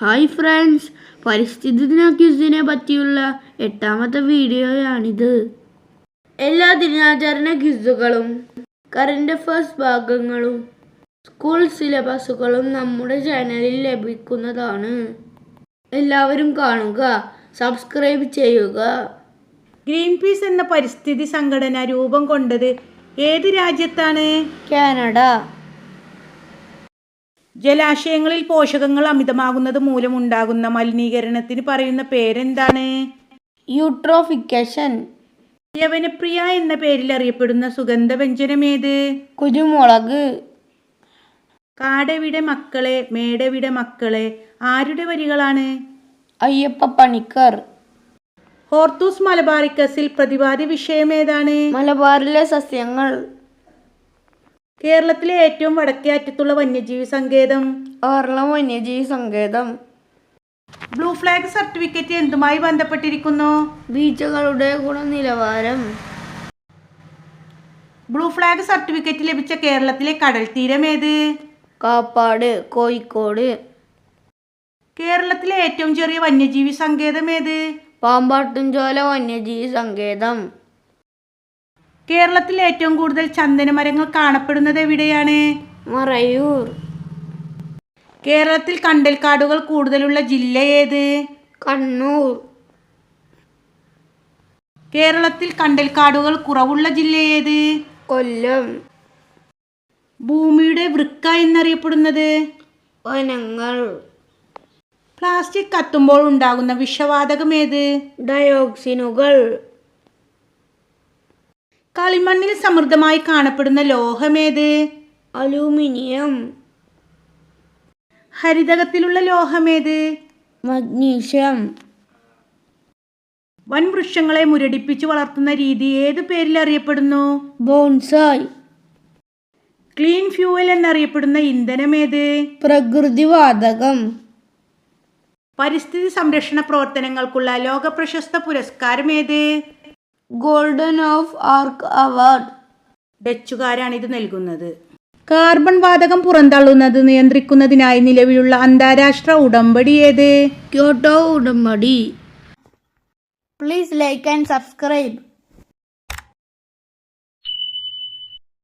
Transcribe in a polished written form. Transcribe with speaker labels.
Speaker 1: Hi friends, പരിസ്ഥിതി ദിന ക്വിസിനെ പറ്റിയുള്ള 8ാമത്തെ വീഡിയോയാണിത്. എല്ലാ ദിനാചരണ ക്വിസുകളും കറന്റ് അഫയേഴ്സ് ഭാഗങ്ങളും സ്കൂൾ സിലബസുകളും നമ്മുടെ ചാനലിൽ ലഭിക്കുന്നതാണ്. എല്ലാവരും കാണുക, സബ്സ്ക്രൈബ് ചെയ്യുക.
Speaker 2: ഗ്രീൻ പീസ് എന്ന പരിസ്ഥിതി സംഘടന രൂപം കൊണ്ടത് ഏത് രാജ്യത്താണ്?
Speaker 1: കാനഡ.
Speaker 2: ജലാശയങ്ങളിൽ പോഷകങ്ങൾ അമിതമാകുന്നത് മൂലമുണ്ടാകുന്ന മലിനീകരണത്തിന് പറയുന്ന പേരെന്താണ്?
Speaker 1: യൂട്രോഫിക്കേഷൻ.
Speaker 2: യവനപ്രിയ എന്ന പേരിൽ അറിയപ്പെടുന്ന സുഗന്ധവ്യഞ്ജനമേത്?
Speaker 1: കുരുമുളക്.
Speaker 2: കാടെവിടെ മക്കളെ മേടെവിടെ മക്കളെ ആരുടെ വരികളാണ്?
Speaker 1: അയ്യപ്പ പണിക്കർ.
Speaker 2: ഹോർത്തൂസ് മലബാറിക്കസിൽ പ്രതിപാദ്യ വിഷയം ഏതാണ്?
Speaker 1: മലബാറിലെ സസ്യങ്ങൾ.
Speaker 2: കേരളത്തിലെ ഏറ്റവും വടക്കേ അറ്റത്തുള്ള വന്യജീവി സങ്കേതം?
Speaker 1: കേരളം വന്യജീവി സങ്കേതം.
Speaker 2: ബ്ലൂ ഫ്ലാഗ് സർട്ടിഫിക്കറ്റ് എന്തുമായി ബന്ധപ്പെട്ടിരിക്കുന്നു?
Speaker 1: ബീച്ചുകളുടെ ഗുണനിലവാരം.
Speaker 2: ബ്ലൂ ഫ്ലാഗ് സർട്ടിഫിക്കറ്റ് ലഭിച്ച കേരളത്തിലെ കടൽ തീരം ഏത്?
Speaker 1: കാപ്പാട്, കോഴിക്കോട്.
Speaker 2: കേരളത്തിലെ ഏറ്റവും ചെറിയ വന്യജീവി സങ്കേതം ഏത്?
Speaker 1: പാമ്പാട്ടുംചോല വന്യജീവി സങ്കേതം.
Speaker 2: കേരളത്തിൽ ഏറ്റവും കൂടുതൽ ചന്ദന മരങ്ങൾ കാണപ്പെടുന്നത് എവിടെയാണ്?
Speaker 1: മറയൂർ.
Speaker 2: കേരളത്തിൽ കണ്ടൽക്കാടുകൾ കൂടുതലുള്ള ജില്ല ഏത്?
Speaker 1: കണ്ണൂർ.
Speaker 2: കേരളത്തിൽ കണ്ടൽക്കാടുകൾ കുറവുള്ള ജില്ല ഏത്?
Speaker 1: കൊല്ലം.
Speaker 2: ഭൂമിയുടെ വൃക്ക എന്നറിയപ്പെടുന്നത്?
Speaker 1: വനങ്ങൾ.
Speaker 2: പ്ലാസ്റ്റിക് കത്തുമ്പോൾ ഉണ്ടാകുന്ന വിഷവാതകം ഏത്?
Speaker 1: ഡയോക്സിനുകൾ.
Speaker 2: കളിമണ്ണിൽ സമൃദ്ധമായി കാണപ്പെടുന്ന ലോഹമേത്?
Speaker 1: അലൂമിനിയം.
Speaker 2: ഹരിതകത്തിലുള്ള ലോഹമേത്?
Speaker 1: മഗ്നീഷ്യം.
Speaker 2: വൻവൃക്ഷങ്ങളെ മുരടിപ്പിച്ചു വളർത്തുന്ന രീതി ഏത് പേരിൽ അറിയപ്പെടുന്നു?
Speaker 1: ബോൺസായ്.
Speaker 2: ക്ലീൻ ഫ്യൂവൽ എന്നറിയപ്പെടുന്ന ഇന്ധനമേത്?
Speaker 1: പ്രകൃതിവാതകം.
Speaker 2: പരിസ്ഥിതി സംരക്ഷണ പ്രവർത്തനങ്ങൾക്കുള്ള ലോക പ്രശസ്ത പുരസ്കാരം ഏത്?
Speaker 1: Golden of Ark award.
Speaker 2: ഡച്ചുകാരാണ് ഇത് നൽകുന്നത്. കാർബൺ വാതകം പുറന്തള്ളുന്നത് നിയന്ത്രിക്കുന്നതിനായി നിലവിലുള്ള അന്താരാഷ്ട്ര ഉടമ്പടി ഏത്?
Speaker 1: ക്യോട്ടോ ഉടമ്പടി. Please like and subscribe.